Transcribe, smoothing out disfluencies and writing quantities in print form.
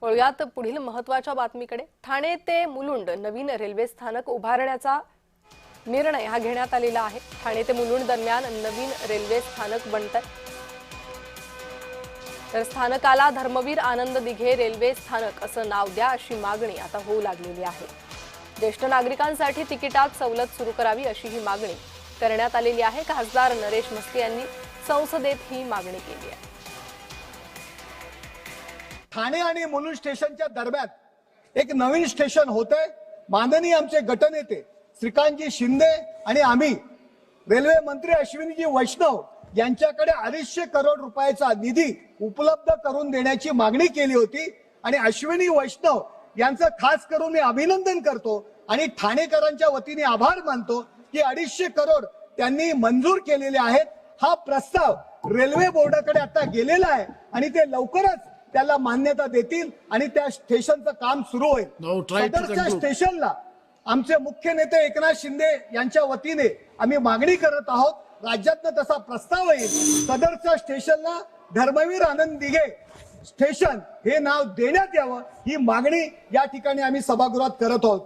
वळूयात पुढील महत्त्वाच्या बातमीकडे। ठाणे ते मुलुंड नवीन रेल्वे स्थानक उभारण्याचा निर्णय हा घेण्यात आलेला आहे। ठाणे ते मुलुंड दरम्यान नवीन रेल्वे स्थानक बनतंय। तर स्थानकाला धर्मवीर आनंद दिघे रेल्वे स्थानक असं नाव द्या अशी मागणी आता होऊ लागलेली आहे। ज्येष्ठ नागरिकांसाठी तिकिटात सवलत सुरू करावी अशी ही मागणी करण्यात आलेली आहे। खासदार नरेश म्हस्के यांनी संसदेत ही मागणी केली आहे। ठाणे आणि मुलुंड स्टेशनच्या दरम्यान एक नवीन स्टेशन होतंय। माननीय आमचे गटनेते श्रीकांतजी शिंदे आणि आम्ही रेल्वे मंत्री अश्विनीजी वैष्णव यांच्याकडे 250 करोड रुपयाचा निधी उपलब्ध करून देण्याची मागणी केली होती आणि अश्विनी वैष्णव यांचं खास करून मी अभिनंदन करतो आणि ठाणेकरांच्या वतीने आभार मानतो की 250 करोड त्यांनी मंजूर केलेले आहेत। हा प्रस्ताव रेल्वे बोर्डाकडे आता गेलेला आहे आणि ते लवकरच त्याला मान्यता देतील आणि त्या स्टेशनचं काम सुरू होईल। सदरच्या स्टेशनला आमचे मुख्य नेते एकनाथ शिंदे यांच्या वतीने आम्ही मागणी करत आहोत। राज्यातनं तसा प्रस्ताव येईल, सदरच्या स्टेशनला धर्मवीर आनंद दिघे स्टेशन हे नाव देण्यात यावं, ही मागणी या ठिकाणी आम्ही सभागृहात करत आहोत।